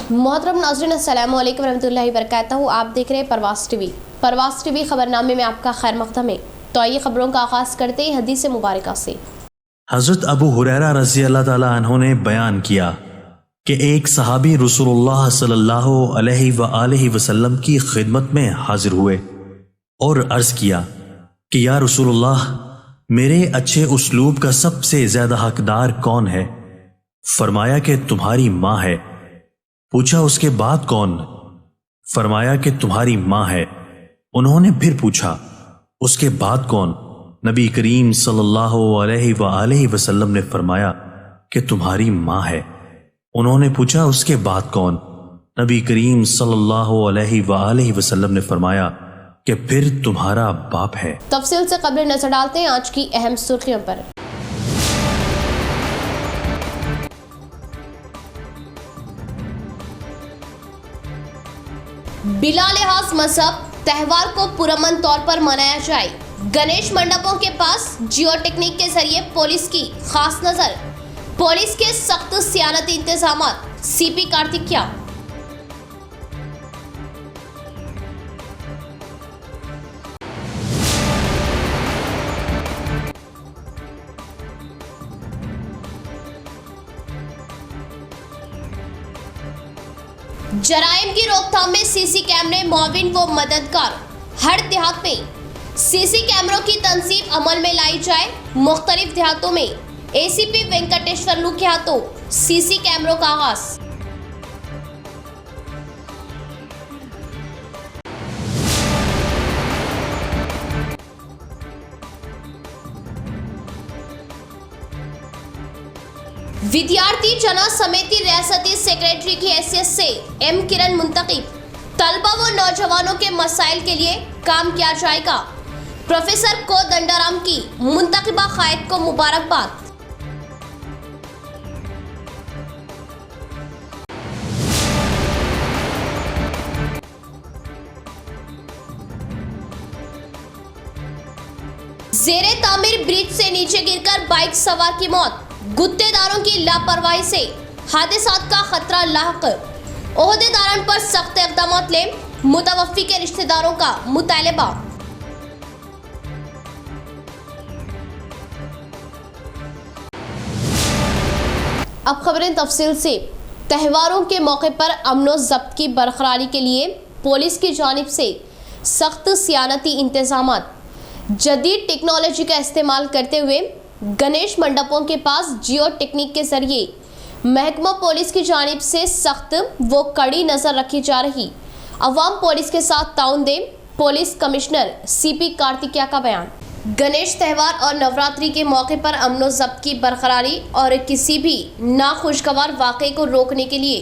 मोहतरम नाज़रीन, अस्सलामु अलैकुम रहमतुल्लाहि व बरकातहू। आप देख रहे हैं परवास टीवी खबरनामे में आपका खैर मक़दम है। तो आइए खबरों का आगाज़ करते हैं हदीस मुबारक से। हज़रत अबू हुरैरा रज़ी अल्लाह ताला अन्हु ने बयान किया कि एक सहाबी रसूलुल्लाह सल्लल्लाहु अलैहि वसल्लम की खिदमत में हाजिर हुए और अर्ज किया कि या रसूलुल्लाह, मेरे अच्छे उस्लूब का सबसे ज्यादा हकदार कौन है? फरमाया कि तुम्हारी माँ है। पूछा उसके बाद कौन? फरमाया कि तुम्हारी माँ है। उन्होंने फिर पूछा उसके बाद कौन? नबी करीम सल्लल्लाहु अलैहि वसल्लम ने फरमाया कि तुम्हारी माँ है। उन्होंने पूछा उसके बाद कौन? नबी करीम सल्लल्लाहु अलैहि वसल्लम ने फरमाया कि फिर तुम्हारा बाप है। तफसील से कबल नजर डालते हैं आज की अहम सुर्खियों पर। बिला लिहाज मजहब त्योहार को पुरअमन तौर पर मनाया जाए। गणेश मंडपों के पास जियो टेक्निक के जरिए पुलिस की खास नजर। पुलिस के सख्त सियानती इंतजाम। सीपी कार्तिकिया। जराइम की रोकथाम में सीसी कैमरे मुआविन व मददगार। हर देहात में सीसी कैमरों की तंसीब अमल में लाई जाए। मुख्तलिफ देहातों में एसीपी वेंकटेश्वरलू के हाथों सीसी कैमरों का आगाज। विद्यार्थी जना समिति रियासती सेक्रेटरी की हैसियत से एम किरण मुंतखब। तलबा व नौजवानों के मसाइल के लिए काम किया जाएगा। प्रोफेसर को दंडाराम की मुंतखबा कायद को मुबारकबाद। जेरे तामीर ब्रिज से नीचे गिरकर बाइक सवार की मौत। गुत्तेदारों की लापरवाही से हादसात का खतरा लाहक। ओहदेदारों पर सख्त इक़दाम ले मुतवफ़्फ़ी के रिश्तेदारों का मुतालबा। अब खबरें तफसील से। त्योहारों के मौके पर अमन ज़ब्त की बरकरारी के लिए पुलिस की जानिब से सख्त सियानती इंतजाम। जदीद टेक्नोलॉजी का इस्तेमाल करते हुए गणेश मंडपों के पास जियो टेक्निक के जरिए महकमा पुलिस की जानिब से सख्त व कड़ी नज़र रखी जा रही। अवाम पुलिस के साथ ताउन दे। पुलिस कमिश्नर सीपी कार्तिकिया का बयान। गणेश त्यौहार और नवरात्रि के मौके पर अमन ज़ब्त की बरकरारी और किसी भी नाखुशगवार वाक़े को रोकने के लिए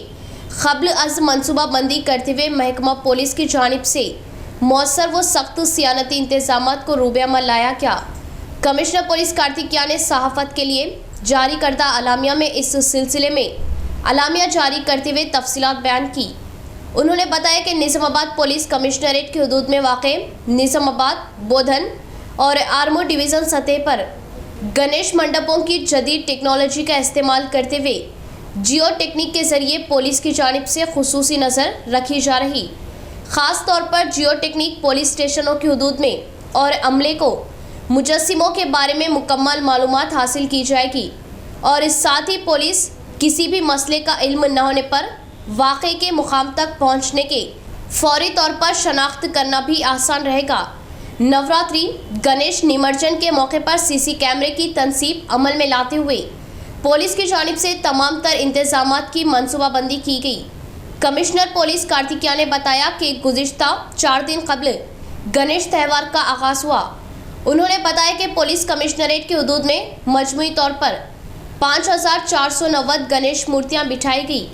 क़ब्ल अज़ मनसूबाबंदी करते हुए महकमा पुलिस की जानिब से मौसर व सख्त सियानती इंतजामात को रूबे अमल लाया गया। कमिश्नर पुलिस कार्तिकिया ने सहाफ़त के लिए जारी करदा अलामिया में इस सिलसिले में अलामिया जारी करते हुए तफसीलात बयान की। उन्होंने बताया कि निज़ामाबाद पुलिस कमिश्नरेट के हदूद में वाक़े निज़ामाबाद, बोधन और आर्मो डिवीज़न सतह पर गणेश मंडपों की जदीद टेक्नोलॉजी का इस्तेमाल करते हुए जियो टेक्निक के ज़रिए पुलिस की जानिब से खुसूसी नज़र रखी जा रही। ख़ास तौर पर जियो टेक्निक पुलिस स्टेशनों के हदूद में और अमले को मुजस्सिमों के बारे में मुकम्मल मालूमात हासिल की जाएगी और इस साथ ही पुलिस किसी भी मसले का इल्म न होने पर वाक़े के मुकाम तक पहुंचने के फौरी तौर पर शनाख्त करना भी आसान रहेगा। नवरात्रि गणेश निमज्जन के मौके पर सीसी कैमरे की तंसीब अमल में लाते हुए पुलिस की जानिब से तमाम तर इंतजामात की मनसूबाबंदी की गई। कमिश्नर पुलिस कार्तिकिया ने बताया कि गुज़िश्ता 4 दिन कबल गणेश त्यौहार का आगाज़ हुआ। उन्होंने बताया कि पुलिस कमिश्नरेट के हदूद में मजमूई तौर पर 5490 गणेश मूर्तियां बिठाई गई,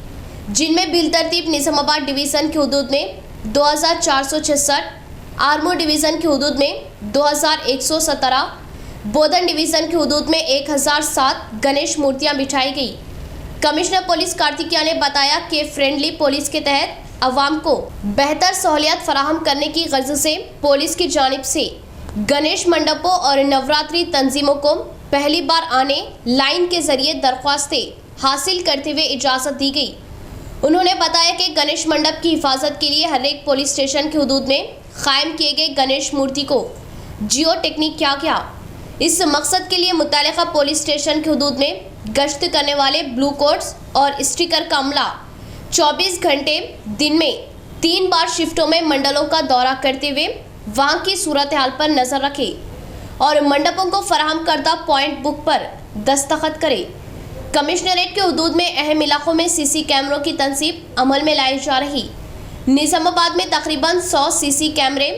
जिनमें बिलतरतीब निज़ामाबाद डिवीज़न के हदूद में 2466, आर्मो डिवीज़न के हदूद में 2117, बोधन डिवीज़न के हदूद में 1007 गणेश मूर्तियां बिठाई गई। कमिश्नर पुलिस कार्तिकिया ने बताया कि फ्रेंडली पुलिस के तहत अवाम को बेहतर सहूलियत फराहम करने की गर्ज से पुलिस की जानिब से गणेश मंडपों और नवरात्रि तंजीमों को पहली बार आने लाइन के जरिए दरख्वास्तें हासिल करते हुए इजाज़त दी गई। उन्होंने बताया कि गणेश मंडप की हिफाजत के लिए हर एक पुलिस स्टेशन के हुदूद में कायम किए गए गणेश मूर्ति को जियो टेक्निक किया गया। इस मकसद के लिए मुतालिका पुलिस स्टेशन के हुदूद में गश्त करने वाले ब्लू कोट्स और स्टिकर का अमला 24 घंटे दिन में 3 बार शिफ्टों में मंडलों का दौरा करते हुए वहां की सूरत हाल पर नजर रखे और मंडपों को फराहम करदा पॉइंट बुक पर दस्तखत करे। कमिश्नरेट के हुदूद में अहम इलाकों में सीसी कैमरों की तनसीब अमल में लाई जा रही। निजामाबाद में तकरीबन 100 सीसी कैमरे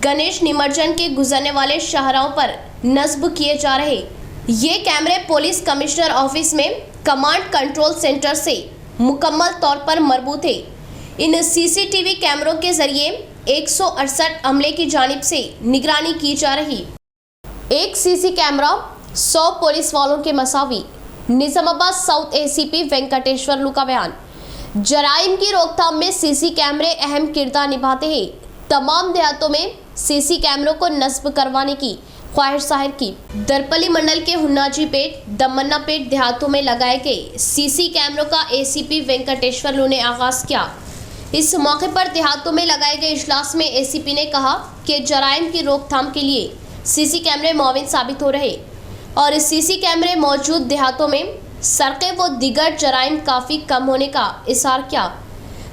गणेश निमज्जन के गुजरने वाले शाहराहों पर नस्ब किए जा रहे। ये कैमरे पुलिस कमिश्नर ऑफिस में कमांड कंट्रोल सेंटर से मुकम्मल तौर पर मरबूत है। इन सीसीटीवी कैमरों के जरिए 168 अमले की जानिब से निगरानी की जा रही। एक सीसी कैमरा 100 पुलिस वालों के मसावी। निजामाबाद साउथ एसीपी वेंकटेश्वर लू का बयान। जराइम की रोकथाम में सीसी कैमरे अहम किरदार निभाते हैं। तमाम देहातों में सीसी कैमरों को नस्ब करवाने की ख्वाहिश जाहिर की। दरपली मंडल के हुन्नाजी पेट, दमन्ना पेट देहातों में लगाए गए सीसी कैमरों का एसीपी वेंकटेश्वर लू ने आगाज किया। इस मौके पर देहातों में लगाए गए इजलास में एसीपी ने कहा कि जराइम की रोकथाम के लिए सीसी कैमरे मुआविन साबित हो रहे और सीसी कैमरे मौजूद देहातों में सरक़े व दीगर जराइम काफ़ी कम होने का इज़हार किया।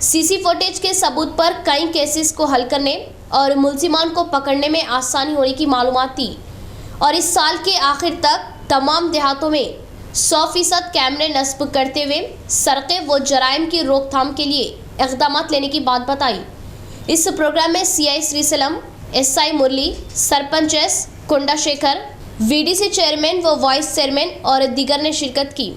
सीसी फुटेज के सबूत पर कई केसेस को हल करने और मुलजिमान को पकड़ने में आसानी होने की मालूमात दी और इस साल के आखिर तक तमाम देहातों में 100% कैमरे नस्ब करते हुए सरक़े व जराइम की रोकथाम के लिए इक़दाम लेने की बात बताई। इस प्रोग्राम में सीआई श्रीसलम, एसआई मुरली, सरपंच एस कुंडा शेखर, वीडीसी चेयरमैन व वाइस चेयरमैन और दीगर ने शिरकत की।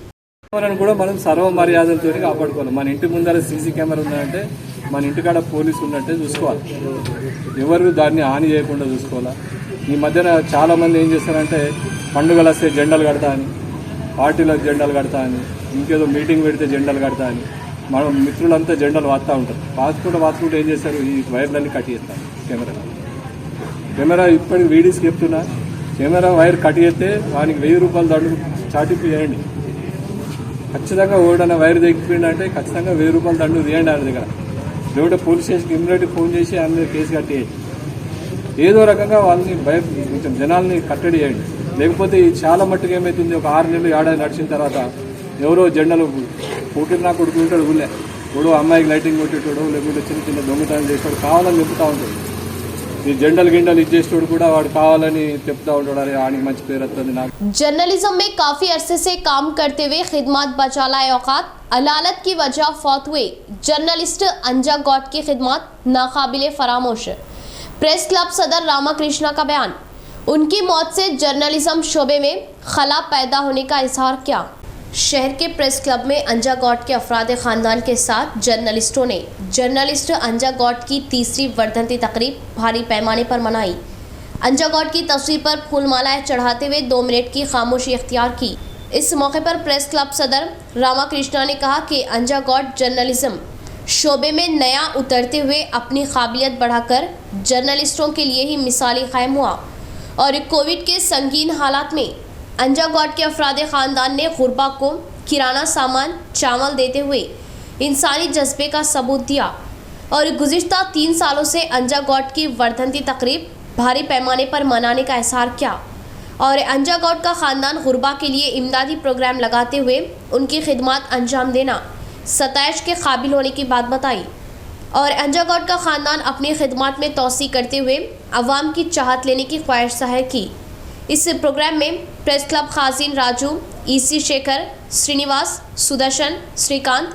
కూడా మనం సర్వ మర్యాదలతో కాపాడుకోవాలి। మన ఇంటి ముందర సీసీ కెమెరా ఉందంటే మన ఇంటికాడ పోలీసు ఉన్నట్టే చూసుకోవాలి। ఎవరు దాన్ని హాని చేయకుండా చూసుకోవాలి। ఈ మధ్యన చాలా మంది ఏం చేస్తారంటే పండుగలు వస్తే జెండాలు కడతా అని, పార్టీలకు జెండాలు కడతా అని, ఇంకేదో మీటింగ్ పెడితే జెండాలు కడతా అని మన మిత్రులంతా జెండాలు వాడుతూ ఉంటారు। వాచుకుంటూ ఏం చేస్తారు, ఈ వైర్లన్నీ కట్ చేస్తారు। కెమెరా ఇప్పటికి వీడియోస్కి చెప్తున్నా, కెమెరా వైర్ కట్ చేస్తే వానికి 1000 రూపాయలు దండు చాటింపు చేయండి। ఖచ్చితంగా ఓడన వైర్ తెగిపోయిందంటే ఖచ్చితంగా 1000 రూపాయలు దండు తీయండి ఆయన దగ్గర। లేకుంటే పోలీస్ స్టేషన్కి ఇమ్మీడియట్గా ఫోన్ చేసి ఆయన మీద కేసు కట్టేయండి। ఏదో రకంగా వాళ్ళని కొంచెం జనాల్ని కట్టడి చేయండి। లేకపోతే చాలా మట్టుకు ఏమవుతుంది, ఒక 6 నెలలు ఏడాది నడిచిన తర్వాత ఎవరో జెండాలు పోటీలు నా కొడుకు ఉంటాడు, ఊళ్ళే ఎవడో అమ్మాయికి లైటింగ్ కొట్టేటోడు, లేకుంటే చిన్న చిన్న దొంగతనం చేసేవాడు కావాలని చెప్తూ ఉంటాడు। ఈ జెండాలు గిండాలు ఇచ్చేటోడు కూడా వాడు కావాలని చెప్తా ఉంటాడు, అరే ఆనికి మంచి పేరు వస్తుంది నాకు। जर्नलिज्म में काफ़ी अरसे से काम करते हुए खिदमत बचालाए औकात अलालत की वजह फौत हुए जर्नलिस्ट अंजा गौट की खिदमत नाकाबिले फरामोश। प्रेस क्लब सदर रामाकृष्णा का बयान। उनकी मौत से जर्नलिज्म शोबे में खला पैदा होने का इजहार किया। शहर के प्रेस क्लब में अंजा गौट के अफराद ख़ानदान के साथ जर्नलिस्टों ने जर्नलिस्ट अंजा गौट की तीसरी वर्धंती तकरीब भारी पैमाने पर मनाई। अंजा गौट की तस्वीर पर फूलमालाएं चढ़ाते हुए 2 मिनट की खामोशी इख्तियार की। इस मौके पर प्रेस क्लब सदर रामाकृष्णा ने कहा कि अंजा गौट जर्नलिज्म शोबे में नया उतरते हुए अपनी काबिलियत बढ़ाकर जर्नलिस्टों के लिए ही मिसाली कायम हुआ और कोविड के संगीन हालात में अंजा गौट के अफराद ख़ानदान ने गुरबा को किराना सामान चावल देते हुए इंसानी जज्बे का सबूत दिया और गुज़िश्ता 3 सालों से अंजा गौट की वर्धंती तकरीब भारी पैमाने पर मनाने का इजहार किया और अंजा गौट का ख़ानदान गुरबा के लिए इमदादी प्रोग्राम लगाते हुए उनकी खिदमत अंजाम देना सताइश के काबिल होने की बात बताई और अंजा गौट का ख़ानदान अपनी खिदमत में तोसी करते हुए अवाम की चाहत लेने की ख्वाहिश जाहिर की। इस प्रोग्राम में प्रेस क्लब खाजिन राजू, ईसी शेखर, श्रीनिवास, सुदर्शन, श्रीकांत,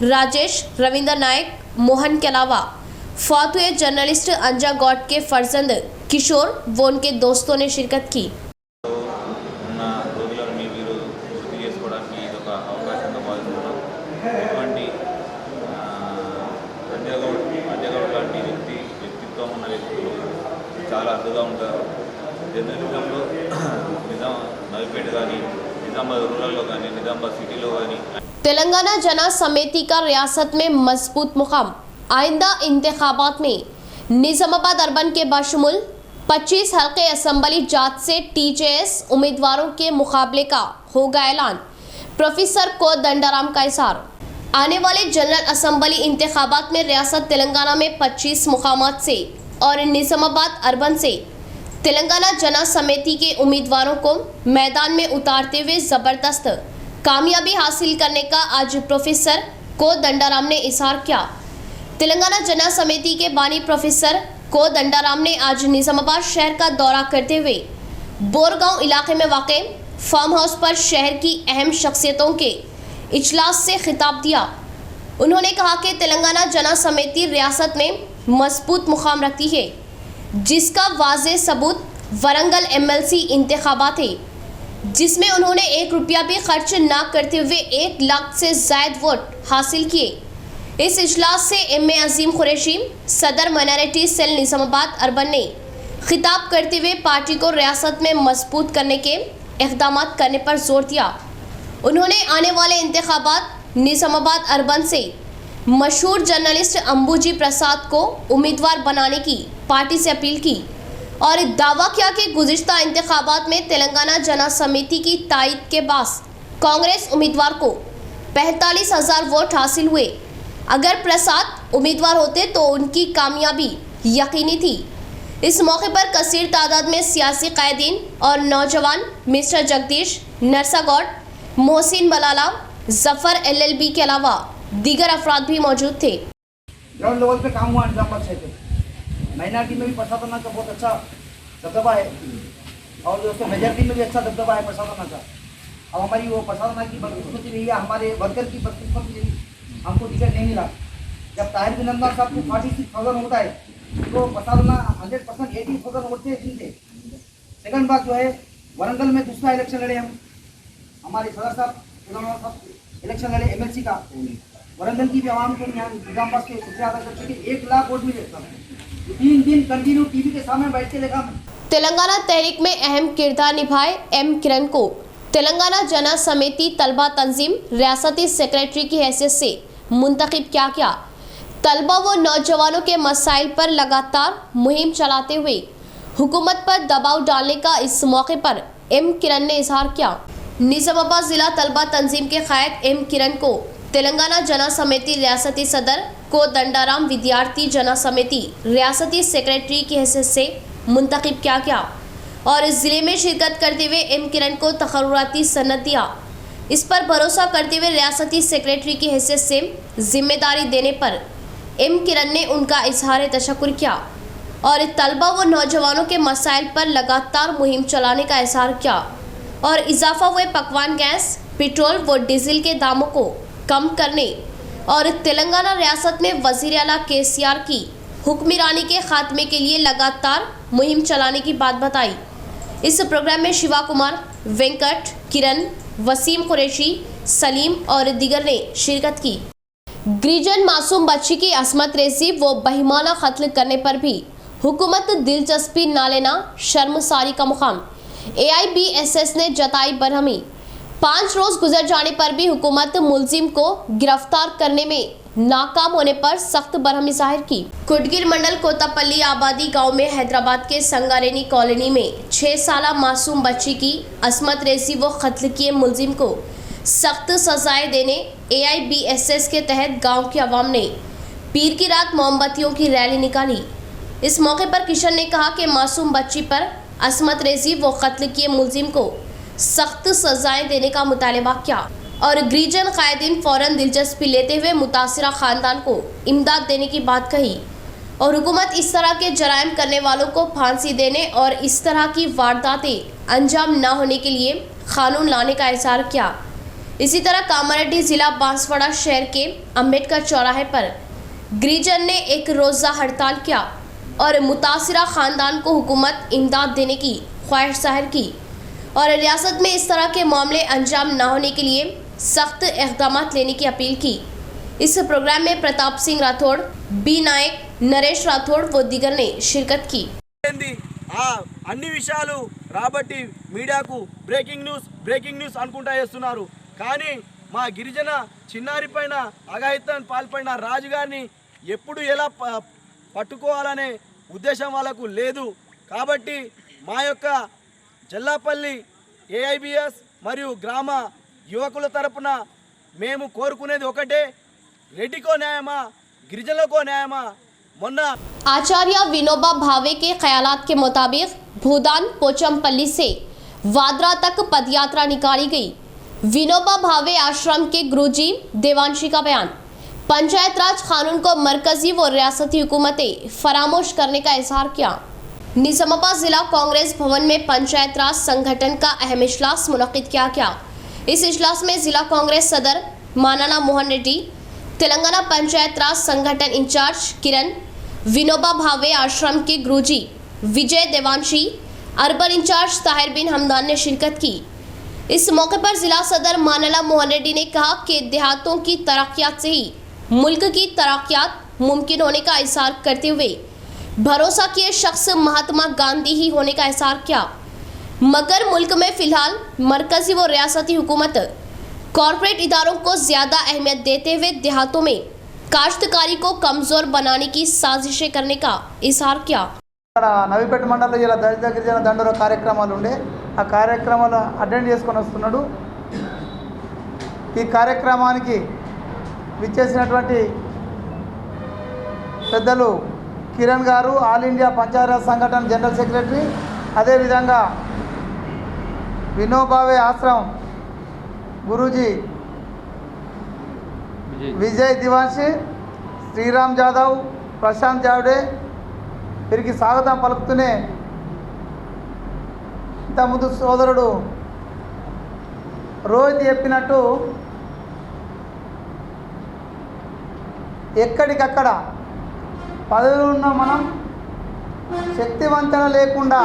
राजेश, रविंद्र नायक, मोहन के अलावा फौत हुए जर्नलिस्ट अंजा गौट के फर्जंद किशोर व उनके दोस्तों ने शिरकत की। చాలా అద్భుతంగా ఉంటారు జర్నలిజంలో నవిపేట కానీ నిజామాబాద్ రూరల్లో కానీ నిజామాబాద్ సిటీలో కానీ। तेलंगाना जना समिति का रियासत में मजबूत मुकाम। आइंदा इंतखाबात में निजामाबाद अर्बन के बशमुल 25 हल्के असम्बली जात से टीजेएस उम्मीदवारों के मुकाबले का होगा ऐलान। प्रोफेसर को दंडाराम का इशार। आने वाले जनरल असम्बली इंतखाबात में रियासत तेलंगाना में 25 मुकामात से और निजामाबाद अर्बन से तेलंगाना जना समिति के उम्मीदवारों को मैदान में उतारते हुए ज़बरदस्त कामयाबी हासिल करने का आज प्रोफेसर कोदंडाराम ने इजहार किया। तेलंगाना जना समिति के बानी प्रोफेसर कोदंडाराम ने आज निजामाबाद शहर का दौरा करते हुए बोरगांव इलाके में वाक़ फार्म हाउस पर शहर की अहम शख्सियतों के इजलास से खिताब दिया। उन्होंने कहा कि तेलंगाना जना समिति रियासत में मजबूत मुकाम रखती है, जिसका वाज़ेह सबूत वरंगल MLC इंतखाबात है, जिसमें उन्होंने 1 रुपया भी खर्च ना करते हुए 1 लाख से ज़ायद वोट हासिल किए। इस इजलास से MA अजीम कुरैशी सदर माइनॉरिटी सेल निजामाबाद अर्बन ने खिताब करते हुए पार्टी को रियासत में मजबूत करने के इक़दाम करने पर जोर दिया। उन्होंने आने वाले इंतखाबात निजामाबाद अर्बन से मशहूर जर्नलिस्ट अंबुजी प्रसाद को उम्मीदवार बनाने की पार्टी से अपील की और दावा किया कि गुज़िश्ता इंतखाबात में तेलंगाना जना समिति की तायद के बाद कांग्रेस उम्मीदवार को 45,000 वोट हासिल हुए। अगर प्रसाद उम्मीदवार होते तो उनकी कामयाबी यकीनी थी। इस मौके पर कसीर तादाद में सियासी कायदीन और नौजवान मिस्टर जगदीश नरसागौड, मोहसिन बलाला, जफर LLB के अलावा दीगर अफराद भी मौजूद थे। ग्राउंड लेवल पे काम हुआ निजामाबाद शहर पे माइनॉरिटी में भी प्रशासन का बहुत अच्छा दबदबा है और दोस्तों मेजॉरिटी में भी अच्छा दबदबा है प्रशासन का। अब हमारी वो प्रशासन की बदकिस्मती रही है, हमारे वर्कर की बदकिस्मती रही, हमको टिकट नहीं मिला। जब ताहिर बिन अनवर साहब को 46,000 होता है तो प्रशासन 100% 80,000 वोट थे जिनके। सेकंड बात जो है वरंगल में दूसरा इलेक्शन लड़े हम, हमारे सदर साहब इलेक्शन लड़े MLC का। वरंगल की भी आवाम को यहाँ निजामाबाद से शुक्रिया अदा करते कि 1 लाख वोट मिले। 3 दिन कंटिन्यू टीवी के सामने बैठ के लेगा। तेलंगाना तहरीक में अहम किरदार निभाए M किरण को तेलंगाना जना समिति तलबा तंजीम रियासती सेक्रेटरी की हैसियत से मुंतखब किया गया। तलबा व नौजवानों के मसाइल पर लगातार मुहिम चलाते हुए हुकूमत पर दबाव डालने का इस मौके पर M किरण ने इजहार किया। निजामाबाद जिला तलबा तंजीम के क़ायद M किरण को तेलंगाना जना समिति रियासती सदर कोदंडाराम विद्यार्थी जना समिति रियासती सेक्रेटरी की हैसियत से मुंतखब किया गया और इस ज़िले में शिरकत करते हुए M किरण को तकर्रुराती सनद दिया। इस पर भरोसा करते हुए रियासती सेक्रेटरी की हैसियत से जिम्मेदारी देने पर M किरण ने उनका इजहार तशक्कुर किया और तलबा व नौजवानों के मसाइल पर लगातार मुहिम चलाने का इजहार किया और इजाफा हुए पकवान गैस, पेट्रोल व डीजल के दामों को कम करने और तेलंगाना रियासत में वज़ीर आला KCR की हुक्मरानी के खात्मे के लिए लगातार मुहिम चलाने की बात बताई। इस प्रोग्राम में शिवा कुमार, वेंकट, किरण, वसीम कुरैशी, सलीम और दीगर ने शिरकत की। गिरिजन मासूम बच्ची की असमत रेजी व बहिमाना कत्ल करने पर भी हुकूमत दिलचस्पी न लेना शर्मसारी का मुकाम। AIBSS ने जताई बरहमी। 5 रोज गुजर जाने पर भी हुकूमत मुलजिम को गिरफ्तार करने में नाकाम होने पर सख्त बरहमी जाहिर की। कुटगिर मंडल कोतापल्ली आबादी गांव में हैदराबाद के संगारेनी कॉलोनी में 6 साला मासूम बच्ची की असमत रेजी व कत्ल किए मुलजिम को सख्त सजाएं देने AIBSS के तहत गांव की आवाम ने पीर की रात मोमबत्तियों की रैली निकाली। इस मौके पर किशन ने कहा कि मासूम बच्ची पर असमत रेजी व कत्ल किए मुलजिम को सख्त सजाएं देने का मुतालबा किया और गिरिजन कायदीन फौरन दिलचस्पी लेते हुए मुतासिरा खानदान को इमदाद देने की बात कही और हुकूमत इस तरह के जराइम करने वालों को फांसी देने और इस तरह की वारदातें अंजाम न होने के लिए कानून लाने का इजहार किया। इसी तरह कामारेड्डी जिला बांसवाड़ा शहर के अम्बेडकर चौराहे पर गिरिजन ने एक रोज़ा हड़ताल किया और मुतासिरा खानदान को हुकूमत इमदाद देने की ख्वाहिश जाहिर की और रियासत में इस तरह के मामले अंजाम न होने के लिए सख्त इक़दाम लेने की अपील की। इस प्रोग्राम में प्रताप सिंह राठौड़, B नायक, नरेश राठौड़ व दीगर ने शिरकत की। అన్ని విషయాలు రాబట్టి మీడియాకు బ్రేకింగ్ న్యూస్ అనుకుంటా చేస్తున్నారు కానీ మా గిరిజన చిన్నారి పైన అఘాయిత్యానికి పాల్పడిన రాజు గారిని ఎప్పుడు ఎలా పట్టుకోవాలనే ఉద్దేశం వాళ్ళకు లేదు కాబట్టి మా యొక్క జల్లాపల్లి AIBS మరియు గ్రామ యువకుల తరపున మేము కోరుకునేది ఒకటే రెడ్డికో న్యాయమా, గిరిజనులకో న్యాయమా? మొన్న आचार्य विनोबा भावे के ख्यालात के मुताबिक भूदान पोचमपल्ली से वादरा तक पदयात्रा निकाली गई। विनोबा भावे आश्रम के गुरुजी देवांशी का बयान, पंचायत राज कानून को मरकजी व रियासती हुकूमतें फरामोश करने का इजहार किया। निजामाबाद जिला कांग्रेस भवन में पंचायत राज संगठन का अहम इजलास मुनक्किद किया गया। इस इजलास में जिला कांग्रेस सदर मानाना मोहन रेड्डी, तेलंगाना पंचायत राज संगठन इंचार्ज किरण, विनोबा भावे आश्रम के गुरुजी विजय देवांशी, अर्बन इंचार्ज ताहिर बिन हमदान ने शिरकत की। इस मौके पर जिला सदर मानाला मोहन रेड्डी ने कहा कि देहातों की तरक्यात से ही मुल्क की तरक्यात मुमकिन होने का इजहार करते हुए भरोसा किए शख्स महात्मा गांधी ही होने का इजहार किया। मगर मुल्क में फिलहाल मरकजी व रियासती हुकूमत कॉरपोरेट इदारों को ज्यादा अहमियत देते हुए देहातों में काश्तकारी को कमजोर बनाने की साजिशें करने का इजहार किया। ఇక్కడ నవిపేట మండలంలో ఇలా దళిత గిరిజన దండోర కార్యక్రమాలు ఉండే ఆ కార్యక్రమాలు అటెండ్ చేసుకొని వస్తున్నాడు. ఈ కార్యక్రమానికి విచ్చేసినటువంటి పెద్దలు కిరణ్ గారు, ఆల్ ఇండియా పంచాయత్ సంఘటన జనరల్ సెక్రటరీ, అదేవిధంగా వినోబావే ఆశ్రమం గురూజీ విజయ్ దివాన్షి, శ్రీరామ్ జాదవ్, ప్రశాంత్ జావ్డే వీరికి స్వాగతం పలుకుతూనే ఇంతకుముందు సోదరుడు రోహిత్ చెప్పినట్టు ఎక్కడికక్కడ పదవులు ఉన్న మనం శక్తివంచన లేకుండా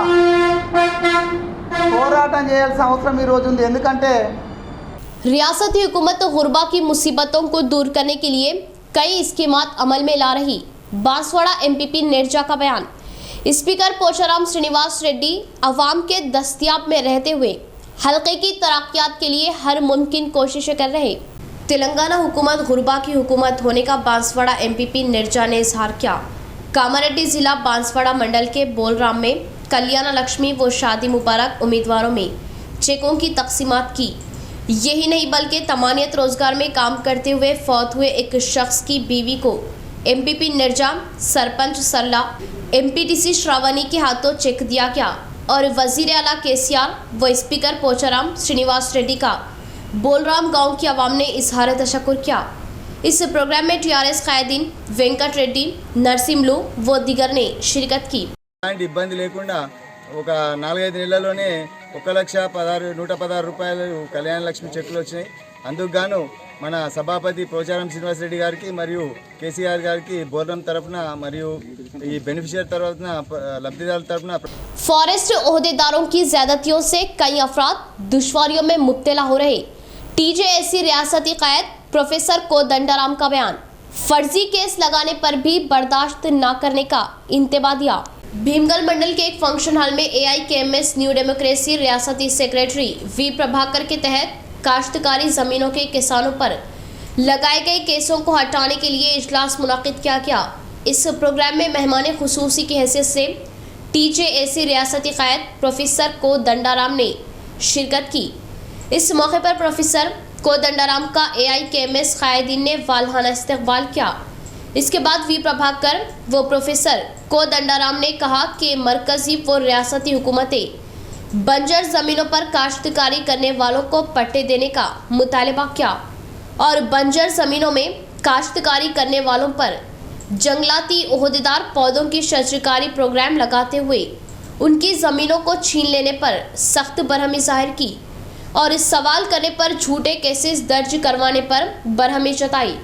పోరాటం చేయాల్సిన అవసరం ఈరోజు ఉంది. ఎందుకంటే रियासती हुकूमत गुरबा की मुसीबतों को दूर करने के लिए कई स्कीमात अमल में ला रही। बांसवाड़ा एमपीपी नेरजा का बयान, स्पीकर पोचाराम श्रीनिवास रेड्डी अवाम के दस्तयाब में रहते हुए हल्के की तरक्यात के लिए हर मुमकिन कोशिशें कर रहे। तेलंगाना हुकूमत गुरबा की हुकूमत होने का बांसवाड़ा एमपीपी नेरजा ने इजहार किया। कामारेड्डी जिला बांसवाड़ा मंडल के बोलराम में कल्याण लक्ष्मी व शादी मुबारक उम्मीदवारों में चेकों की तकसीमात की। यही नहीं बल्कि तमानियत रोजगार में काम करते हुए फौत हुए एक शख्स की बीवी को एमपीपी नेरजा, सरपंच सरला, एमपीटीसी श्रावणी के हाथों चेक दिया गया और वजीर आला केसीआर व स्पीकर पोचाराम श्रीनिवास रेड्डी का बोलराम गांव की आवाम ने इजहार तशक्कुर किया। इस प्रोग्राम में टीआरएस कायदीन वेंकट रेड्डी, नरसिम्हलू व दीगर ने शिरकत की। ఇబ్బంది లేకుండా ఒక 4-5 నెలల్లోనే 1,16,116 రూపాయలు కళ్యాణ లక్ష్మి చెక్కులు వచ్చినాయి. అందుకు గాను మన సభాపతి పోచారం శ్రీనివాస్ రెడ్డి గారికి మరియు కేసీఆర్ గారికి బోర్డం తరఫున మరియు ఈ బెనిఫిషియరీ తరఫున లబ్ధిదారుల తరఫున फॉरेस्ट ओहदेदारों की ज्यादतियों से कई अफराद दुश्वारियों में मुब्तला हो रहे। टीजेएसी रियासती कायद प्रोफेसर कोदंडाराम का बयान, फर्जी केस लगाने पर भी बर्दाश्त न करने का इंतबा दिया। भीमगल मंडल के एक फंक्शन हॉल में AIKMS न्यू डेमोक्रेसी रियासती सेक्रेटरी वी प्रभाकर के तहत काश्तकारी जमीनों के किसानों पर लगाए गए केसों को हटाने के लिए इजलास मुनक्किद किया गया। इस प्रोग्राम में मेहमान खुसूसी की हैसियत से TJAC रियासती कायद प्रोफेसर कोदंडाराम ने शिरकत की। इस मौके पर प्रोफेसर कोदंडाराम का AIKMS कायदीन ने वालहाना इस्तकबाल किया। इसके बाद वी प्रभाकर व प्रोफेसर कोदंडाराम ने कहा कि मरकजी व रियासती हुकूमतें बंजर ज़मीनों पर काश्तकारी करने वालों को पट्टे देने का मुतालबा किया और बंजर ज़मीनों में काश्तकारी करने वालों पर जंगलाती ओहदेदार पौधों की शजरकारी प्रोग्राम लगाते हुए उनकी ज़मीनों को छीन लेने पर सख्त बरहमी जाहिर की और इस सवाल करने पर झूठे केसेस दर्ज करवाने पर बरहमी जताई।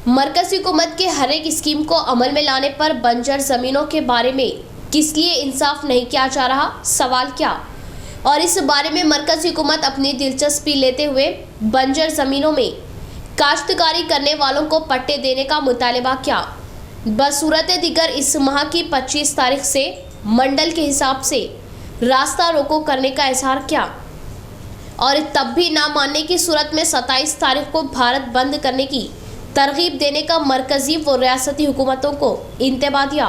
मरकजी हुकूमत के हर एक स्कीम को अमल में लाने पर बंजर ज़मीनों के बारे में किस लिए इंसाफ नहीं किया जा रहा, सवाल किया और इस बारे में मरकजी हुकूमत अपनी दिलचस्पी लेते हुए बंजर ज़मीनों में काश्तकारी करने वालों को पट्टे देने का मुतालबा किया। बसूरत दिगर इस माह की 25 तारीख से मंडल के हिसाब से रास्ता रोको करने का इजहार किया और तब भी ना मानने की सूरत में 27 तारीख को भारत बंद करने की तरगीब देने का मरकजी व रियासती हुकूमतों को इंतबा दिया।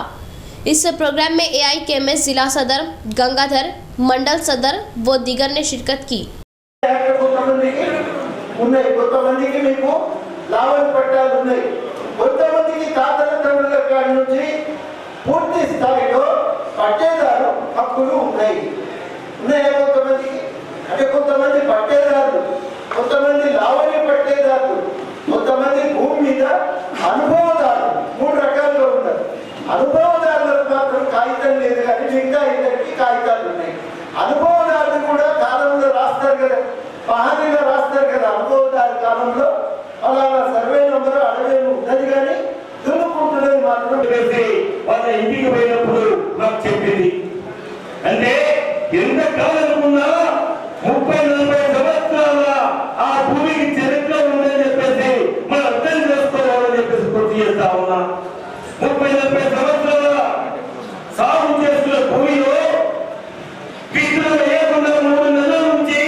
इस प्रोग्राम में AIKMS जिला सदर गंगाधर, मंडल सदर व दीगर ने शिरकत की। కొంతమందికి ఉన్నాయి, కొంతమందికి మీకు లాభం పట్టాలు ఉన్నాయి. కొంతమందికి తాతల తండ్రుల కాడి నుంచి పూర్తి స్థాయిలో పట్టేదారు హక్కులు ఉన్నాయి. కొంతమందికి అంటే కొంతమంది పట్టేదారులు, కొంతమంది లావణి పట్టేదారులు, కొంతమంది భూమి మీద అనుభవదారులు, 3 రకాలుగా ఉన్నారు. అనుభవదారులకు మాత్రం కాగితం లేదు, కానీ మిగతా ఇద్దరికి కాగితాలు ఉన్నాయి. అనుభవదారులు కూడా కాలంలో రాస్తారు కదా, పహానీలో రాస్తారు కదా, అనుభవదారు కాలంలో అలాగా సర్వే నంబరు అడవేలు ఉన్నది, కానీ దున్నుకుంటున్నది మాత్రం వేసి వాళ్ళ ఇంటికి పోయినప్పుడు నాకు చెప్పింది. అంటే ఎంత కాలనుకున్నా 30-40 సంవత్సరాల ఆ భూమికి చరిత్ర ఉందని చెప్పేసి మనం అర్థం చేసుకోవాలని చెప్పేసి గుర్తు చేస్తా ఉన్నా. 30-40 సంవత్సరాల సాగు చేస్తున్న భూమిలో విద్యుత్ లేకుండా 3 నెలల నుంచి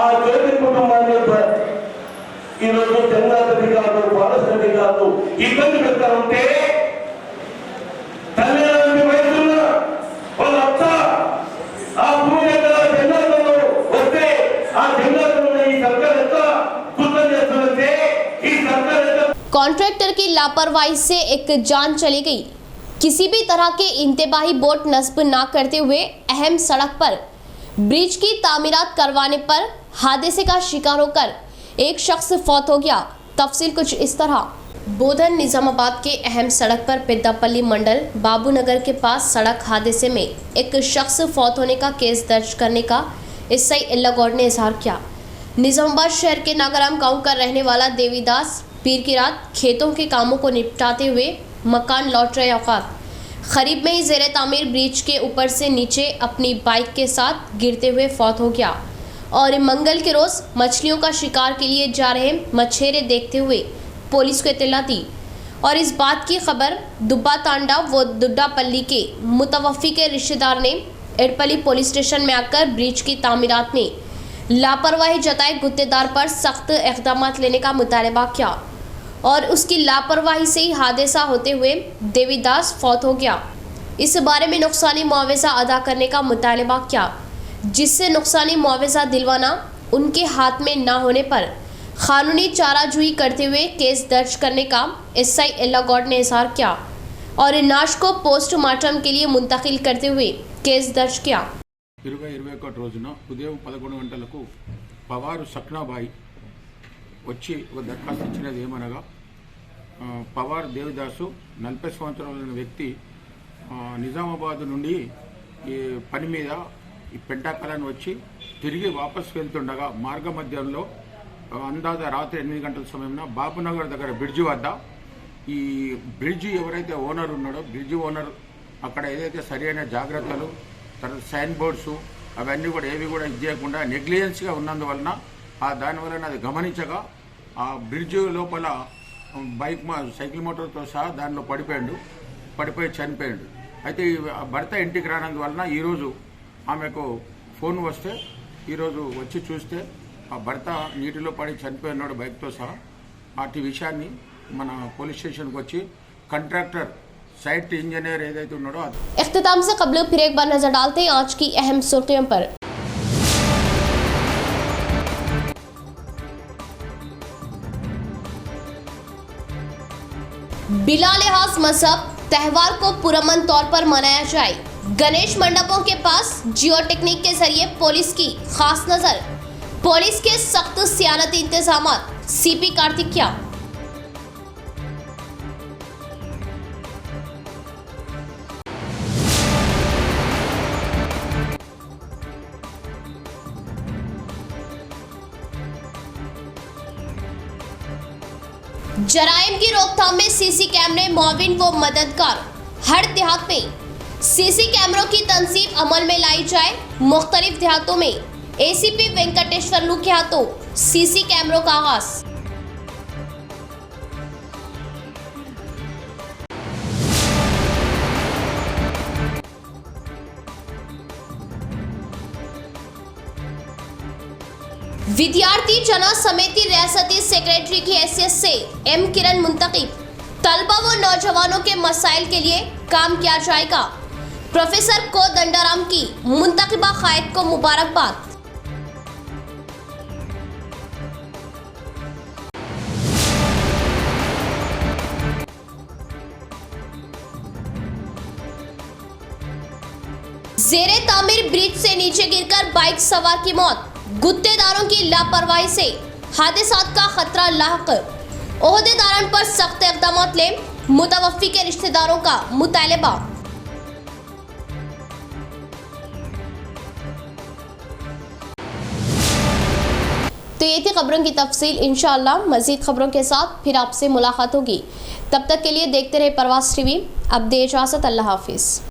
ఆ జ్యోతి కుటుంబాన్ని ఈరోజు జంగల్ అధికారులు, ఫారెస్ట్ అధికారులు ఇబ్బంది పెడతా ఉంటే తల్లి వయసున్న వాళ్ళ అత్త ఆ భూమి దగ్గర జంగల్లో వస్తే ఆ జంగల్లో ఈ సర్కార్ ఎంత కృతం చేస్తుందంటే ఈ సర్కార్ ఎంత कॉन्ट्रैक्टर की लापरवाही से एक जान चली गई। किसी भी तरह के इंतबाही बोट नस्ब ना करते हुए अहम सड़क पर ब्रिज की तामीरात करवाने पर हादसे का शिकार होकर एक शख्स फौत हो गया। तफसील कुछ इस तरह। बोधन निजामाबाद के अहम सड़क पर पेद्दापल्ली मंडल बाबूनगर के पास सड़क हादसे में एक शख्स फौत होने का केस दर्ज करने का एसआई एल्लागौड़ ने इजहार किया। निजामाबाद शहर के नागराम गांव का रहने वाला देवीदास पीर की रात खेतों के कामों को निपटाते हुए मकान लौट रहे औकात खरीब में ही ज़ेरे तामीर ब्रिज के ऊपर से नीचे अपनी बाइक के साथ गिरते हुए फौत हो गया। और मंगल के रोज़ मछलियों का शिकार के लिए जा रहे मछेरे देखते हुए पुलिस को इत्तला दी और इस बात की खबर दुब्बा तांडा व दुड्डापल्ली के मुतवफ़ी के रिश्तेदार ने एडपल्ली पुलिस स्टेशन में आकर ब्रिज की तामीरात में लापरवाही जताए गुत्तेदार पर सख्त इक़दाम लेने का मुतालबा किया और उसकी लापरवाही से ही हादसा होते हुए देवीदास फौत हो गया। इस बारे में नुकसानी मुआवजा अदा करने का मुतालबा किया, जिससे नुकसानी मुआवजा दिलवाना उनके हाथ में न होने पर कानूनी चाराजोई करते हुए केस दर्ज करने का एसआई एल्लागौड़ ने इजहार किया और नाश को पोस्टमार्टम के लिए मुंतकिल करते हुए केस दर्ज किया। 2021 రోజున ఉదయం 11 గంటలకు పవారు సక్నాబాయి వచ్చి ఒక దరఖాస్తు ఇచ్చినది ఏమనగా పవార్ దేవదాసు 40 సంవత్సరాల వ్యక్తి నిజామాబాద్ నుండి ఈ పని మీద ఈ పెంటాకలను వచ్చి తిరిగి వాపస్ వెళ్తుండగా మార్గ మధ్యంలో అందాజ రాత్రి 8 గంటల సమయంలో బాబునగర్ దగ్గర బ్రిడ్జి వద్ద ఈ బ్రిడ్జి ఎవరైతే ఓనర్ ఉన్నాడో బ్రిడ్జి ఓనర్ అక్కడ ఏదైతే సరైన జాగ్రత్తలు తర్వాత సైన్ బోర్డ్స్ అవన్నీ కూడా ఏవి కూడా ఇది చేయకుండా నెగ్లిజెన్స్గా ఉన్నందువలన దానివలన అది గమనించగా ఆ బ్రిడ్జ్ లోపల బైక్ సైకిల్ మోటార్తో సహా దానిలో పడిపోయి చనిపోయాడు. అయితే భర్త ఇంటికి రానందువలన ఈరోజు ఆమెకు ఫోన్ వస్తే ఈరోజు వచ్చి చూస్తే ఆ భర్త నీటిలో పడి చనిపోయినాడు బైక్తో సహా. అటు విషయాన్ని మన పోలీస్ స్టేషన్కి వచ్చి కాంట్రాక్టర్ साइट इंजीनियर ఏదైతే ఉన్నాడో इख्तिताम से कबल फिर एक बार नजर डालते हैं आज की अहम सुर्खियों पर। बिला लिहाज मजहब त्यौहार को पुरअमन तौर पर मनाया जाए। गणेश मंडपों के पास जियो टेक्निक के जरिए पुलिस की खास नजर। पुलिस के सख्त सियानती इंतजाम। सीपी कार्तिकिया। जराइम की रोकथाम में सीसी कैमरे मुआविन व मददगार। हर देहात में सीसी कैमरों की तंसीब अमल में लाई जाए। मुख्तलिफ देहातों में एसीपी वेंकटेश्वर लू के हाथों सीसी कैमरों का आगाज। विद्यार्थी जना समिति रियासती सेक्रेटरी की हैसियत से एम किरण मुंतकिब। तलबा व नौजवानों के मसाइल के लिए काम किया जाएगा। प्रोफेसर को दंडाराम की मुंतकिबा कायद को मुबारकबाद। जेरे तामीर ब्रिज से नीचे गिरकर बाइक सवार की मौत, गुत्तेदारों की लापरवाही से हादसात का खतरा लाहक, ओहदेदारों पर सख्त इक़दाम ले मुतवफ़्फ़ी के रिश्तेदारों का मुतालबा। तो ये थी खबरों की तफसील। इंशाअल्लाह मज़ीद खबरों के साथ फिर आपसे मुलाकात होगी। तब तक के लिए देखते रहे प्रवास टीवी। अब दे इजाज़त, अल्लाह हाफिज़।